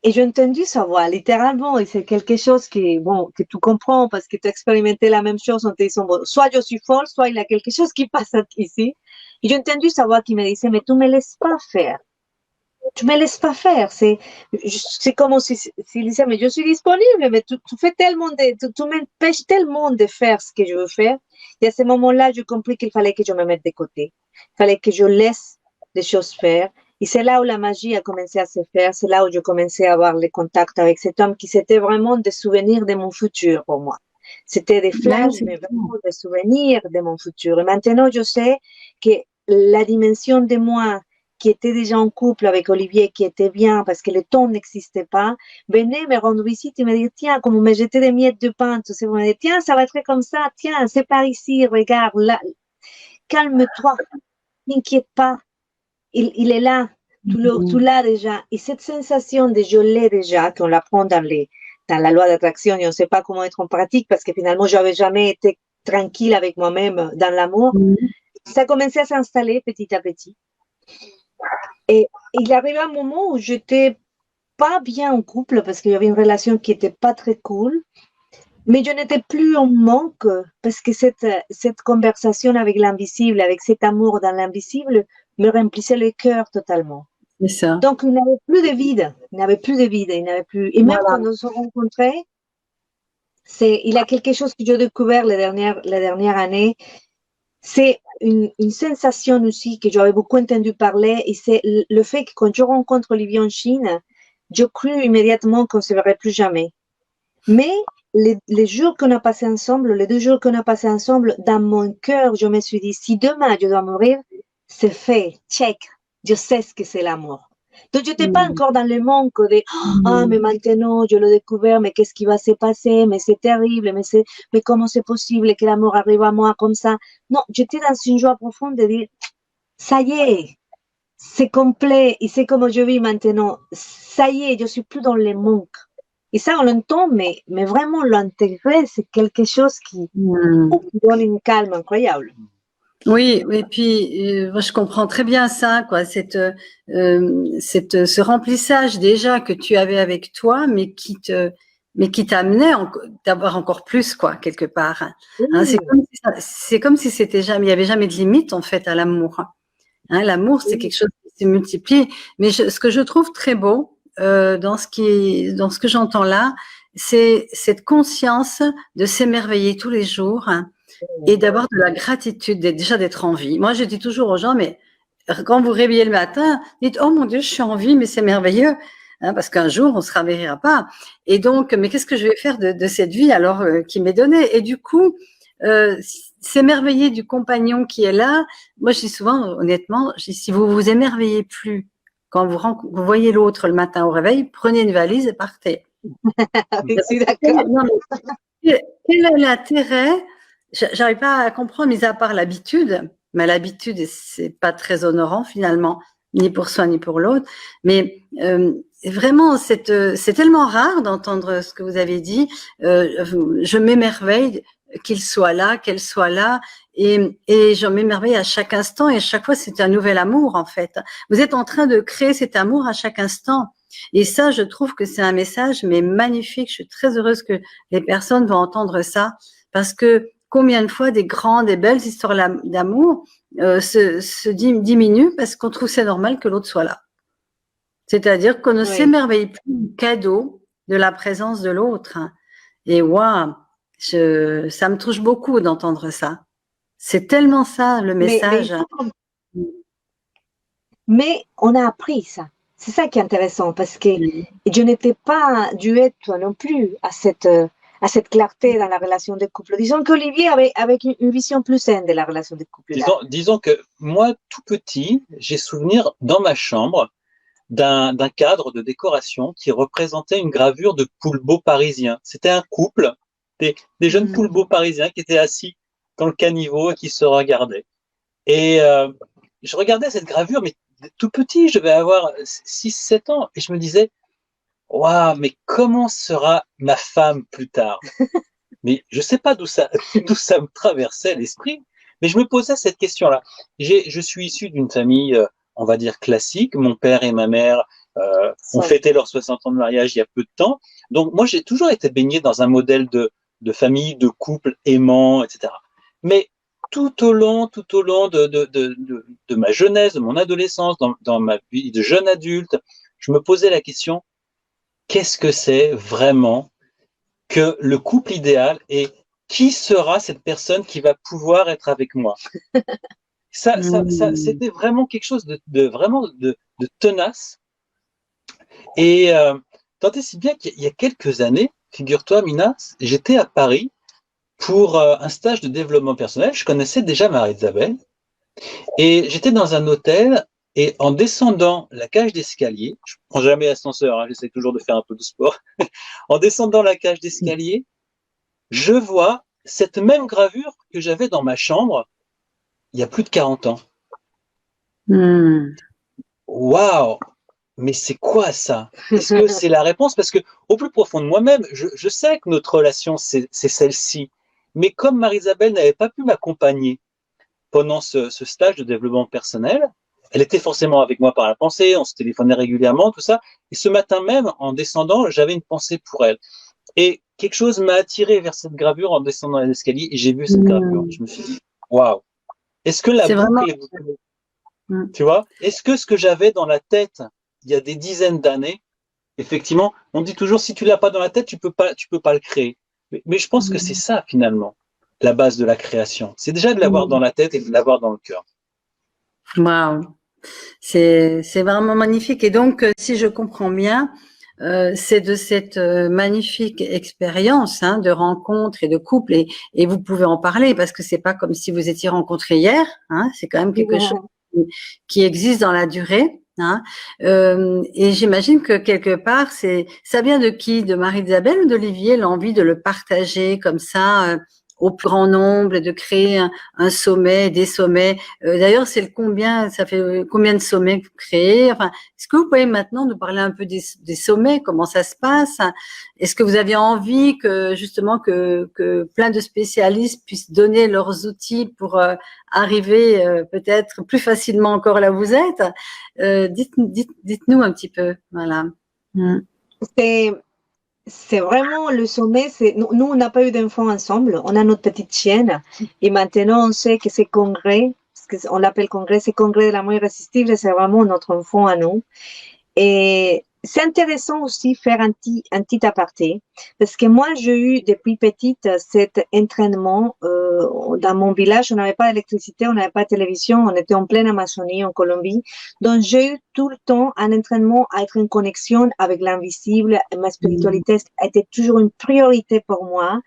Et j'ai entendu sa voix, littéralement, et c'est quelque chose que tu comprends parce que tu as expérimenté la même chose en te disant, bon, soit je suis folle, soit il y a quelque chose qui passe ici. Et j'ai entendu sa voix qui me disait, mais tu me laisses pas faire. Tu me laisses pas faire. C'est comme s'il disait, mais je suis disponible, mais tu fais tellement tu m'empêches tellement de faire ce que je veux faire. Et à ce moment-là, j'ai compris qu'il fallait que je me mette de côté. Il fallait que je laisse les choses faire. Et c'est là où la magie a commencé à se faire, c'est là où je commençais à avoir les contacts avec cet homme qui c'était vraiment des souvenirs de mon futur pour moi. C'était des flashs, mais vraiment des souvenirs de mon futur. Et maintenant, je sais que la dimension de moi qui était déjà en couple avec Olivier, qui était bien parce que le temps n'existait pas, venait me rendre visite et me dire, tiens, comme me jetait des miettes de pain, tu sais, me dit, tiens, ça va être comme ça, tiens, c'est par ici, regarde, là, calme-toi, n'inquiète pas. Il est là, tu l'as déjà. Et cette sensation de je l'ai déjà, qu'on l'apprend dans la loi d'attraction, et on ne sait pas comment être en pratique parce que finalement, je n'avais jamais été tranquille avec moi-même dans l'amour. Ça a commencé à s'installer petit à petit. Et il arrivait un moment où j'étais pas bien en couple parce qu'il y avait une relation qui n'était pas très cool. Mais je n'étais plus en manque parce que cette conversation avec l'invisible, avec cet amour dans l'invisible, me remplissait le cœur totalement. C'est ça. Donc, il n'avait plus de vide. Il n'avait plus de vide. Il n'avait plus. Et même quand nous nous sommes rencontrés, il y a quelque chose que j'ai découvert la dernière année. C'est une sensation aussi que j'avais beaucoup entendu parler. Et c'est le fait que quand je rencontre Olivier en Chine, je crus immédiatement qu'on ne se verrait plus jamais. Mais les jours qu'on a passés ensemble, les 2 jours qu'on a passés ensemble, dans mon cœur, je me suis dit, si demain je dois mourir, c'est fait, check, je sais ce que c'est l'amour. Donc, je n'étais pas encore dans le manque de, ah, mais maintenant, je l'ai découvert, mais qu'est-ce qui va se passer, mais c'est terrible, mais comment c'est possible que l'amour arrive à moi comme ça? Non, j'étais dans une joie profonde de dire, ça y est, c'est complet, et c'est comme je vis maintenant, ça y est, je suis plus dans le manque. Et ça, on l'entend, mais vraiment l'intégrer, c'est quelque chose qui donne une calme incroyable. Oui, et puis moi je comprends très bien ça, quoi, ce remplissage déjà que tu avais avec toi, mais qui t'amenait d'avoir encore plus, quoi, quelque part. Hein, c'est comme si c'était jamais, il y avait jamais de limite en fait à l'amour. Hein, l'amour, c'est quelque chose qui se multiplie. Mais ce que je trouve très beau dans ce que j'entends là, c'est cette conscience de s'émerveiller tous les jours. Hein, et d'avoir de la gratitude, déjà d'être en vie. Moi, je dis toujours aux gens, mais quand vous réveillez le matin, dites, oh mon Dieu, je suis en vie, mais c'est merveilleux, hein, parce qu'un jour, on ne se réveillera pas. Et donc, mais qu'est-ce que je vais faire de cette vie alors qui m'est donnée? Et du coup, s'émerveiller du compagnon qui est là. Moi, je dis souvent, honnêtement, je dis, si vous vous émerveillez plus quand vous voyez l'autre le matin au réveil, prenez une valise et partez. Je suis d'accord. quel est l'intérêt? J'arrive pas à comprendre, mis à part l'habitude, mais l'habitude, c'est pas très honorant finalement, ni pour soi ni pour l'autre. Mais vraiment, c'est tellement rare d'entendre ce que vous avez dit. Je m'émerveille qu'il soit là, qu'elle soit là, et je m'émerveille à chaque instant, et chaque fois, c'est un nouvel amour en fait. Vous êtes en train de créer cet amour à chaque instant. Et ça, je trouve que c'est un message mais magnifique. Je suis très heureuse que les personnes vont entendre ça, parce que combien de fois des grandes et belles histoires d'amour se diminuent parce qu'on trouve c'est normal que l'autre soit là. C'est-à-dire qu'on ne s'émerveille plus du cadeau de la présence de l'autre. Et waouh, ça me touche beaucoup d'entendre ça. C'est tellement ça le message. Mais on a appris ça. C'est ça qui est intéressant, parce que je n'étais pas duette non plus à cette clarté dans la relation de couple. Disons qu'Olivier avait une vision plus saine de la relation de couple. Disons que moi, tout petit, j'ai souvenir dans ma chambre d'un cadre de décoration qui représentait une gravure de poulbeaux parisiens. C'était un couple, des jeunes poulbeaux parisiens qui étaient assis dans le caniveau et qui se regardaient. Et je regardais cette gravure, mais tout petit, je devais avoir 6-7 ans, et je me disais, waouh, mais comment sera ma femme plus tard? Mais je sais pas d'où ça me traversait l'esprit, mais je me posais cette question-là. Je suis issu d'une famille, on va dire classique. Mon père et ma mère ont fêté leurs 60 ans de mariage il y a peu de temps. Donc moi, j'ai toujours été baigné dans un modèle de famille, de couple aimant, etc. Mais tout au long de ma jeunesse, de mon adolescence, dans ma vie de jeune adulte, je me posais la question, qu'est-ce que c'est vraiment que le couple idéal et qui sera cette personne qui va pouvoir être avec moi? Ça, c'était vraiment quelque chose de tenace. Et tant et si bien qu'il y a quelques années, figure-toi, Mina, j'étais à Paris pour un stage de développement personnel. Je connaissais déjà Marie-Isabelle et j'étais dans un hôtel, et en descendant la cage d'escalier, je prends jamais l'ascenseur, j'essaie toujours de faire un peu de sport, en descendant la cage d'escalier, je vois cette même gravure que j'avais dans ma chambre il y a plus de 40 ans. Waouh! Mais c'est quoi ça? Est-ce que c'est la réponse? Parce que au plus profond de moi-même, je sais que notre relation, c'est celle-ci. Mais comme Marie-Isabelle n'avait pas pu m'accompagner pendant ce stage de développement personnel, elle était forcément avec moi par la pensée, on se téléphonait régulièrement, tout ça. Et ce matin même, en descendant, j'avais une pensée pour elle. Et quelque chose m'a attiré vers cette gravure en descendant l'escalier, et j'ai vu cette gravure. Je me suis dit, waouh! Est-ce que la boucle est bouclée? Tu vois? Est-ce que ce que j'avais dans la tête il y a des dizaines d'années, effectivement, on dit toujours, si tu l'as pas dans la tête, tu peux pas le créer. Mais je pense que c'est ça, finalement, la base de la création. C'est déjà de l'avoir dans la tête et de l'avoir dans le cœur. Waouh! C'est vraiment magnifique. Et donc, si je comprends bien, c'est de cette magnifique expérience de rencontre et de couple, et vous pouvez en parler parce que c'est pas comme si vous étiez rencontrés hier, c'est quand même quelque chose qui existe dans la durée. Et j'imagine que quelque part, ça vient de qui? De Marie-Isabelle ou d'Olivier, l'envie de le partager comme ça au plus grand nombre et de créer un sommet, des sommets. D'ailleurs, c'est le combien, ça fait combien de sommets que vous créez? Enfin, est-ce que vous pouvez maintenant nous parler un peu des sommets, comment ça se passe? Est-ce que vous aviez envie que justement que plein de spécialistes puissent donner leurs outils pour arriver peut-être plus facilement encore là où vous êtes? Dites-nous un petit peu, voilà. C'est vraiment le sommet. Nous, on n'a pas eu d'enfants ensemble. On a notre petite chienne. Et maintenant, on sait que ces congrès, parce qu'on l'appelle congrès, ces congrès de l'amour irrésistible, c'est vraiment notre enfant à nous. Et c'est intéressant aussi faire un petit aparté, parce que moi, j'ai eu depuis petite cet entraînement. Dans mon village, on n'avait pas d'électricité, on n'avait pas de télévision, on était en pleine Amazonie, en Colombie. Donc, j'ai eu tout le temps un entraînement à être en connexion avec l'invisible. Ma spiritualité a été toujours une priorité pour moi,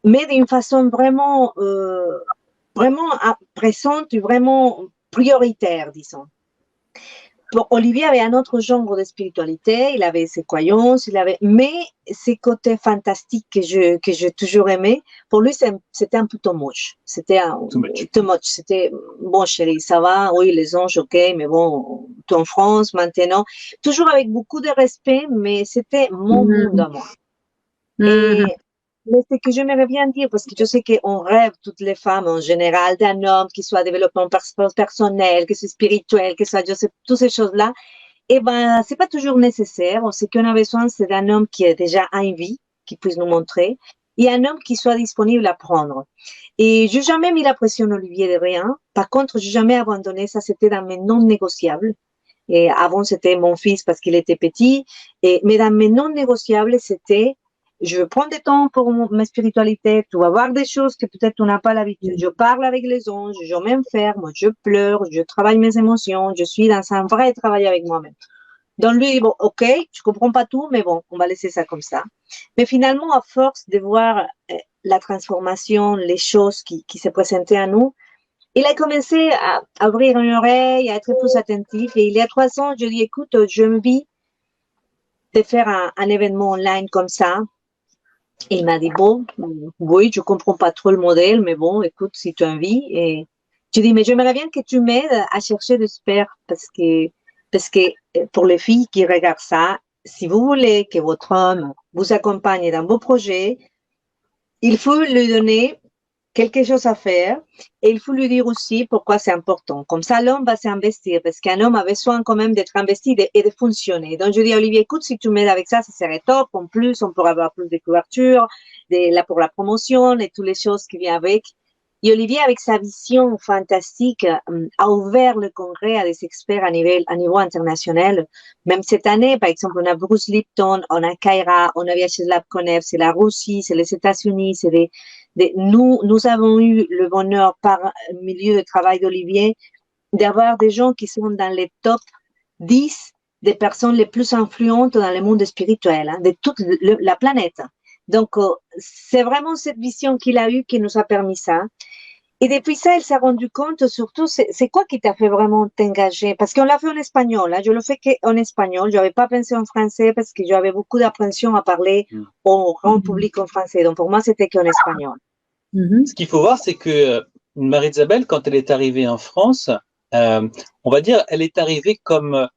mais d'une façon vraiment, vraiment présente, vraiment prioritaire, disons. Bon, Olivier avait un autre genre de spiritualité, il avait ses croyances, mais ses côtés fantastiques que j'ai toujours aimé, pour lui, c'était un peu too much. C'était too much. C'était, bon, chérie, ça va, oui, les anges, ok, mais bon, tu es en France maintenant. Toujours avec beaucoup de respect, mais c'était mon monde à moi. Et, mais ce que j'aimerais bien dire, parce que je sais qu'on rêve, toutes les femmes en général, d'un homme qui soit développement personnel, que soit spirituel, que soit, je sais, toutes ces choses-là, eh ben, c'est pas toujours nécessaire. Ce qu'on a besoin, c'est d'un homme qui a déjà une vie, qui puisse nous montrer, et un homme qui soit disponible à prendre. Et j'ai jamais mis la pression Olivier de rien. Par contre, j'ai jamais abandonné. Ça, c'était dans mes non négociables. Et avant, c'était mon fils parce qu'il était petit. Mais dans mes non négociables, c'était je prends du temps pour ma spiritualité, tu vas voir des choses que peut-être tu n'as pas l'habitude. Je parle avec les anges, je m'enferme, je pleure, je travaille mes émotions, je suis dans un vrai travail avec moi-même. Donc lui, bon, ok, je comprends pas tout, mais bon, on va laisser ça comme ça. Mais finalement, à force de voir la transformation, les choses qui se présentaient à nous, il a commencé à ouvrir une oreille, à être plus attentif. Et il y a 3 ans, je lui ai dit, écoute, je me dis de faire un événement online comme ça. Et il m'a dit, bon, oui, je comprends pas trop le modèle, mais bon, écoute, si tu as envie. Et je dis, mais j'aimerais bien que tu m'aides à chercher des experts parce que pour les filles qui regardent ça, si vous voulez que votre homme vous accompagne dans vos projets, il faut lui donner quelque chose à faire et il faut lui dire aussi pourquoi c'est important. Comme ça, l'homme va s'investir parce qu'un homme a besoin quand même d'être investi et de fonctionner. Donc, je dis à Olivier, écoute, si tu m'aides avec ça, ça serait top. En plus, on pourra avoir plus de couverture pour la promotion et toutes les choses qui viennent avec. Et Olivier, avec sa vision fantastique, a ouvert le congrès à des experts à niveau international. Même cette année, par exemple, on a Bruce Lipton, on a Kaira, on a Vyacheslav Konev, c'est la Russie, c'est les États-Unis, c'est nous avons eu le bonheur par milieu de travail d'Olivier d'avoir des gens qui sont dans les top 10 des personnes les plus influentes dans le monde spirituel, de toute la planète. Donc, c'est vraiment cette vision qu'il a eue qui nous a permis ça. Et depuis ça, il s'est rendu compte, surtout, c'est quoi qui t'a fait vraiment t'engager? Parce qu'on l'a fait en espagnol, hein. Je le fais qu'en espagnol. Je n'avais pas pensé en français parce que j'avais beaucoup d'appréhension à parler au grand public en français. Donc, pour moi, c'était qu'en espagnol. Ce qu'il faut voir, c'est que Marie-Isabelle, quand elle est arrivée en France, on va dire, elle est arrivée comme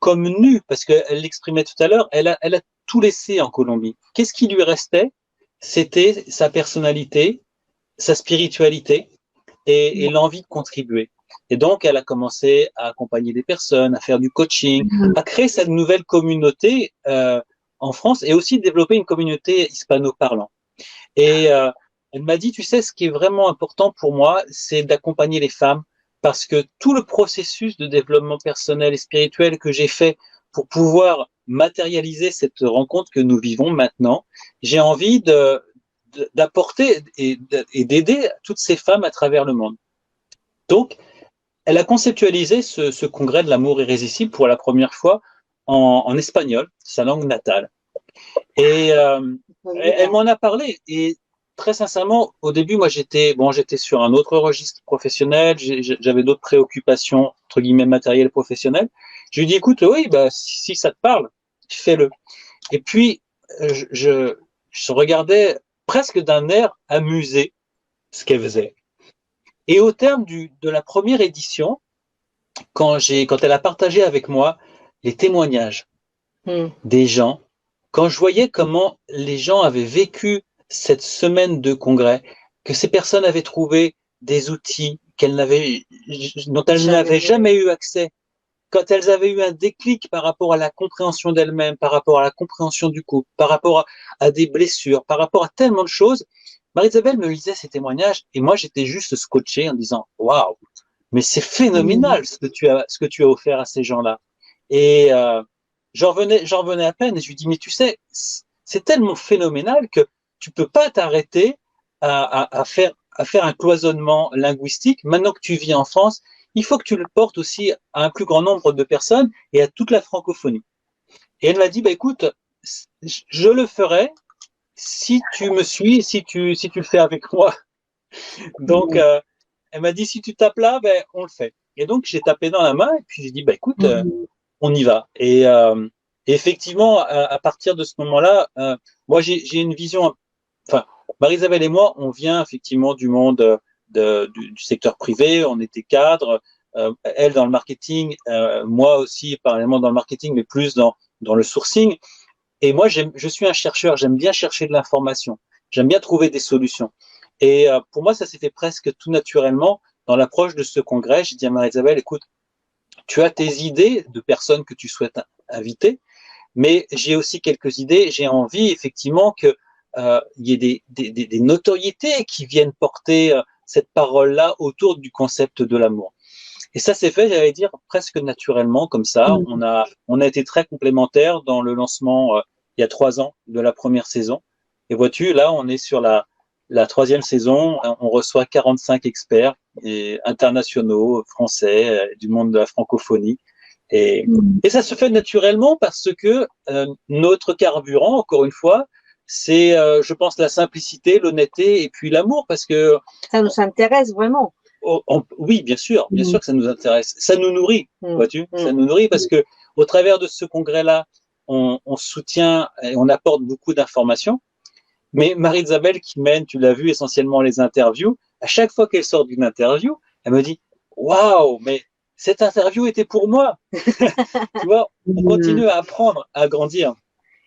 nue, parce qu'elle l'exprimait tout à l'heure, elle a tout laissé en Colombie. Qu'est-ce qui lui restait? C'était sa personnalité, sa spiritualité et l'envie de contribuer. Et donc, elle a commencé à accompagner des personnes, à faire du coaching, à créer cette nouvelle communauté en France et aussi développer une communauté hispano-parlant. Et elle m'a dit, tu sais, ce qui est vraiment important pour moi, c'est d'accompagner les femmes parce que tout le processus de développement personnel et spirituel que j'ai fait pour pouvoir matérialiser cette rencontre que nous vivons maintenant, j'ai envie d'apporter et d'aider toutes ces femmes à travers le monde. Donc, elle a conceptualisé ce congrès de l'amour irrésistible pour la première fois en espagnol, sa langue natale. Et elle m'en a parlé. Et très sincèrement, au début, moi, j'étais sur un autre registre professionnel. J'avais d'autres préoccupations, entre guillemets, matérielles professionnelles. Je lui ai dit, écoute, oui, bah, si ça te parle, fais-le. Et puis, je regardais presque d'un air amusé ce qu'elle faisait. Et au terme de la première édition, quand elle a partagé avec moi les témoignages des gens, quand je voyais comment les gens avaient vécu cette semaine de congrès, que ces personnes avaient trouvé des outils dont elles n'avaient jamais eu accès, quand elles avaient eu un déclic par rapport à la compréhension d'elles-mêmes, par rapport à la compréhension du couple, par rapport à des blessures, par rapport à tellement de choses, Marie-Isabelle me lisait ces témoignages et moi j'étais juste scotché en disant waouh, mais c'est phénoménal ce que tu as offert à ces gens-là. Et j'en revenais à peine et je lui dis mais tu sais, c'est tellement phénoménal que tu peux pas t'arrêter à faire un cloisonnement linguistique. Maintenant que tu vis en France, il faut que tu le portes aussi à un plus grand nombre de personnes et à toute la francophonie. Et elle m'a dit, bah écoute, je le ferai si tu me suis, si tu le fais avec moi. Donc, elle m'a dit, si tu tapes là, ben on le fait. Et donc, j'ai tapé dans la main et puis j'ai dit, bah écoute, on y va. Et effectivement, à partir de ce moment-là, moi, j'ai une vision. Enfin, Marie-Isabelle et moi, on vient effectivement du monde du secteur privé. On était cadre. Elle dans le marketing, moi aussi parallèlement dans le marketing, mais plus dans le sourcing. Et moi, je suis un chercheur. J'aime bien chercher de l'information. J'aime bien trouver des solutions. Et pour moi, ça s'est fait presque tout naturellement dans l'approche de ce congrès. J'ai dit à Marie-Isabelle, écoute, tu as tes idées de personnes que tu souhaites inviter, mais j'ai aussi quelques idées. J'ai envie effectivement que il y ait des notoriétés qui viennent porter cette parole-là autour du concept de l'amour. Et ça s'est fait, j'allais dire, presque naturellement, comme ça. On a été très complémentaires dans le lancement il y a 3 ans de la première saison. Et vois-tu, là, on est sur la troisième saison. On reçoit 45 experts internationaux, français, du monde de la francophonie. Et ça se fait naturellement parce que notre carburant, encore une fois, c'est, je pense, la simplicité, l'honnêteté et puis l'amour, parce que ça nous intéresse vraiment. Oui, bien sûr que ça nous intéresse. Ça nous nourrit, vois-tu, ça nous nourrit parce que au travers de ce congrès-là, on soutient et on apporte beaucoup d'informations. Mais Marie-Isabelle qui mène, tu l'as vu, essentiellement les interviews, à chaque fois qu'elle sort d'une interview, elle me dit « Waouh, mais cette interview était pour moi !» Tu vois, on continue à apprendre, à grandir.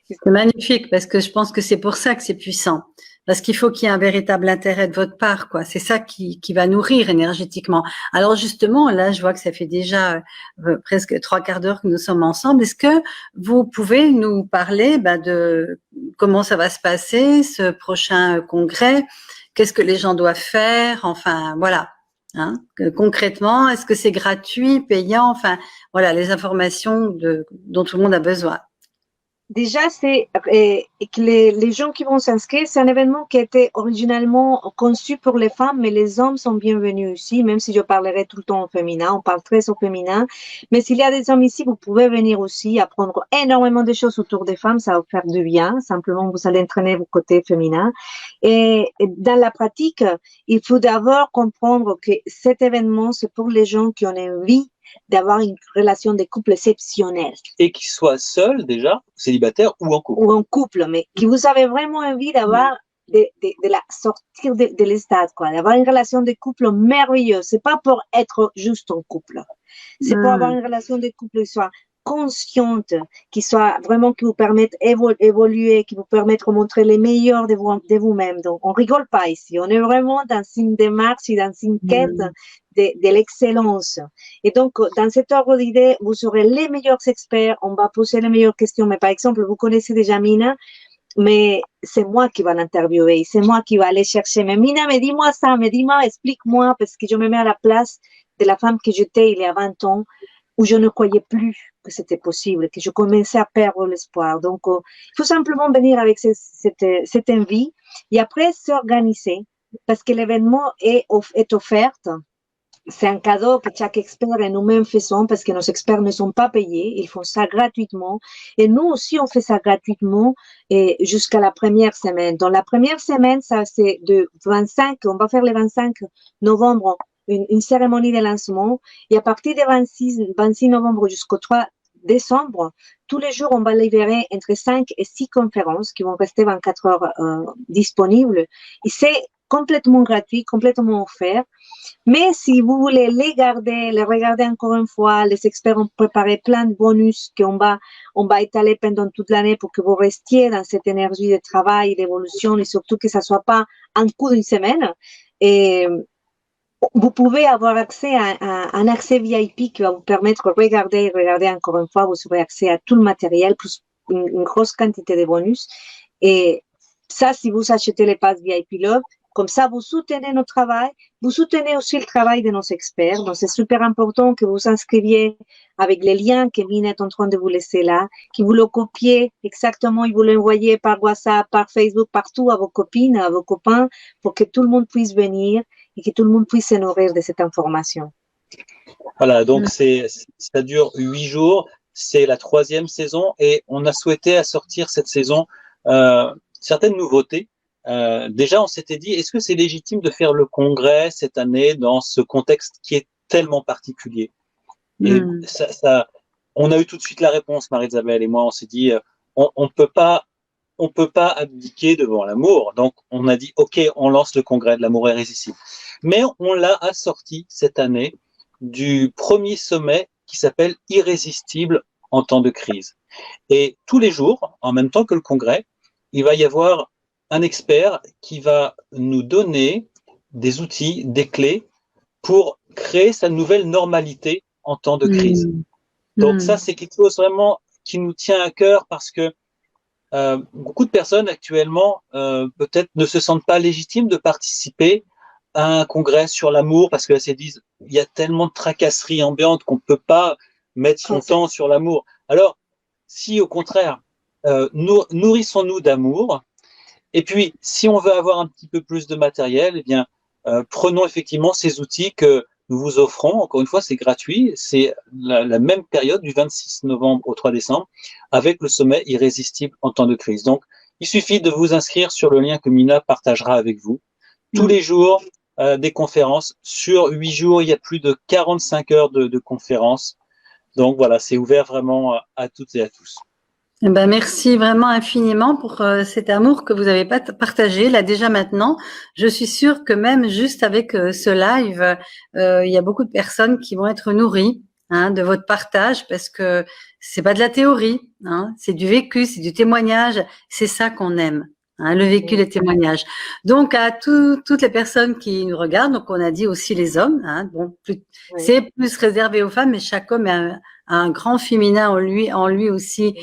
C'est magnifique parce que je pense que c'est pour ça que c'est puissant. Parce qu'il faut qu'il y ait un véritable intérêt de votre part, quoi. C'est ça qui va nourrir énergétiquement. Alors justement, là, je vois que ça fait déjà presque 3/4 d'heure que nous sommes ensemble. Est-ce que vous pouvez nous parler de comment ça va se passer, ce prochain congrès? Qu'est-ce que les gens doivent faire? Enfin, voilà. Hein, concrètement, est-ce que c'est gratuit, payant? Enfin, voilà, les informations dont tout le monde a besoin. Déjà, c'est que les gens qui vont s'inscrire, c'est un événement qui a été originellement conçu pour les femmes, mais les hommes sont bienvenus aussi, même si je parlerai tout le temps au féminin, on parle très au féminin. Mais s'il y a des hommes ici, vous pouvez venir aussi apprendre énormément de choses autour des femmes, ça va vous faire du bien. Simplement, vous allez entraîner vos côtés féminins. Et dans la pratique, il faut d'abord comprendre que cet événement, c'est pour les gens qui ont envie d'avoir une relation de couple exceptionnelle. Et qu'ils soient seuls déjà, célibataires ou en couple. Ou en couple, mais qui vous avez vraiment envie d'avoir, de la sortir de l'estate, quoi, d'avoir une relation de couple merveilleuse. C'est pas pour être juste en couple. C'est pour avoir une relation de couple qui soit consciente, qui soit vraiment, qui vous permette d'évoluer, qui vous permette de montrer les meilleurs de vous-même. Donc, on rigole pas ici. On est vraiment dans une démarche et dans une quête de l'excellence. Et donc, dans cet ordre d'idée, vous aurez les meilleurs experts, on va poser les meilleures questions. Mais par exemple, vous connaissez déjà Mina, mais c'est moi qui vais l'interviewer, c'est moi qui vais aller chercher. Mais Mina, mais dis-moi ça, mais dis-moi, explique-moi, parce que je me mets à la place de la femme que j'étais il y a 20 ans, où je ne croyais plus que c'était possible, que je commençais à perdre l'espoir. Donc, il faut simplement venir avec cette envie et après s'organiser, parce que l'événement est offert. C'est un cadeau que chaque expert et nous-mêmes faisons parce que nos experts ne sont pas payés, ils font ça gratuitement. Et nous aussi, on fait ça gratuitement jusqu'à la première semaine. Dans la première semaine, ça c'est de 25, on va faire le 25 novembre, une cérémonie de lancement. Et à partir du 26 novembre jusqu'au 3 décembre, tous les jours, on va libérer entre 5 et 6 conférences qui vont rester 24 heures disponibles. Et c'est complètement gratuit, complètement offert. Mais si vous voulez les regarder encore une fois, les experts ont préparé plein de bonus qu'on va étaler pendant toute l'année pour que vous restiez dans cette énergie de travail, d'évolution et surtout que ça soit pas un coup d'une semaine. Et vous pouvez avoir accès à un accès VIP qui va vous permettre de regarder encore une fois, vous aurez accès à tout le matériel, plus une grosse quantité de bonus. Et ça, si vous achetez les passes VIP Love, comme ça, vous soutenez notre travail, vous soutenez aussi le travail de nos experts. Donc, c'est super important que vous inscriviez avec les liens que Mina est en train de vous laisser là, que vous le copiez exactement et vous l'envoyez par WhatsApp, par Facebook, partout à vos copines, à vos copains, pour que tout le monde puisse venir et que tout le monde puisse se nourrir de cette information. Voilà, donc ça dure 8 jours, c'est la 3e saison et on a souhaité assortir cette saison certaines nouveautés. Déjà, on s'était dit, est-ce que c'est légitime de faire le congrès cette année dans ce contexte qui est tellement particulier? Et on a eu tout de suite la réponse, Marie-Isabelle et moi, on s'est dit, on peut pas abdiquer devant l'amour. Donc, on a dit, OK, on lance le congrès de l'amour irrésistible. Mais on l'a assorti cette année du premier sommet qui s'appelle Irrésistible en temps de crise. Et tous les jours, en même temps que le congrès, il va y avoir un expert qui va nous donner des outils, des clés pour créer sa nouvelle normalité en temps de crise. Donc ça, c'est quelque chose vraiment qui nous tient à cœur parce que beaucoup de personnes actuellement peut-être ne se sentent pas légitimes de participer à un congrès sur l'amour parce qu'elles se disent il y a tellement de tracasseries ambiantes qu'on ne peut pas mettre son temps sur l'amour. Alors, si au contraire, nourrissons-nous d'amour, et puis si on veut avoir un petit peu plus de matériel, eh bien, prenons effectivement ces outils que nous vous offrons. Encore une fois, c'est gratuit. C'est la même période du 26 novembre au 3 décembre avec le sommet irrésistible en temps de crise. Donc, il suffit de vous inscrire sur le lien que Mina partagera avec vous. Tous les jours, des conférences. Sur 8 jours, il y a plus de 45 heures de conférences. Donc voilà, c'est ouvert vraiment à toutes et à tous. Eh ben, merci vraiment infiniment pour cet amour que vous avez partagé là déjà maintenant. Je suis sûre que même juste avec ce live, il y a beaucoup de personnes qui vont être nourries de votre partage parce que c'est pas de la théorie, c'est du vécu, c'est du témoignage. C'est ça qu'on aime. Le vécu, les témoignages. Donc, à toutes les personnes qui nous regardent, donc on a dit aussi les hommes, c'est plus réservé aux femmes, mais chaque homme a un grand féminin en lui aussi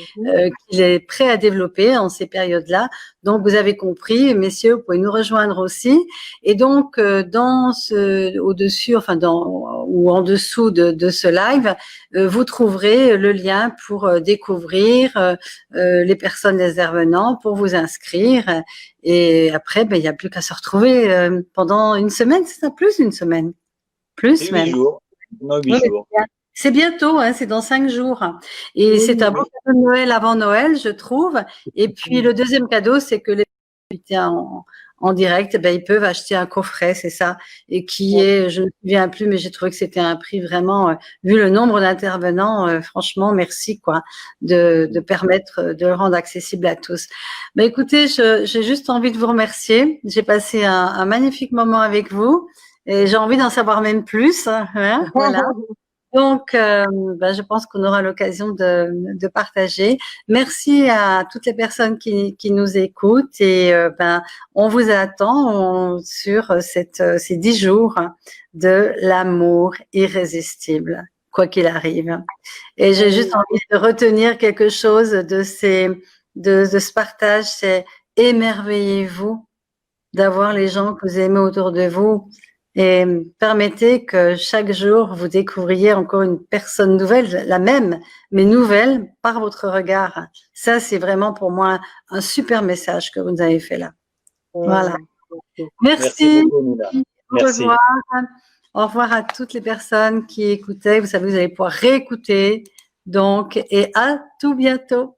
qu'il est prêt à développer en ces périodes-là. Donc, vous avez compris, messieurs, vous pouvez nous rejoindre aussi. Et donc, au-dessus, ou en dessous de ce live, vous trouverez le lien pour découvrir les personnes, les intervenants, pour vous inscrire. Et après, il n'y a plus qu'à se retrouver pendant une semaine, c'est ça? Plus d'une semaine? Plus même. 8 jours. Non, 8 jours. C'est bientôt, c'est dans 5 jours. Et c'est un bon cadeau de Noël avant Noël, je trouve. Et puis, le deuxième cadeau, c'est que les invités en direct, ils peuvent acheter un coffret, c'est ça. Et qui est, je ne me souviens plus, mais j'ai trouvé que c'était un prix vraiment, vu le nombre d'intervenants, franchement, merci, de permettre de le rendre accessible à tous. Écoutez, j'ai juste envie de vous remercier. J'ai passé un magnifique moment avec vous. Et j'ai envie d'en savoir même plus. Voilà. Donc, je pense qu'on aura l'occasion de partager. Merci à toutes les personnes qui nous écoutent et on vous attend sur ces 10 jours de l'amour irrésistible, quoi qu'il arrive. Et j'ai juste envie de retenir quelque chose de ce partage, c'est émerveillez-vous d'avoir les gens que vous aimez autour de vous. Et permettez que chaque jour, vous découvriez encore une personne nouvelle, la même, mais nouvelle par votre regard. Ça, c'est vraiment pour moi un super message que vous nous avez fait là. Voilà. Merci. Beaucoup, merci. Au revoir. Au revoir à toutes les personnes qui écoutaient. Vous savez, vous allez pouvoir réécouter. Donc, et à tout bientôt.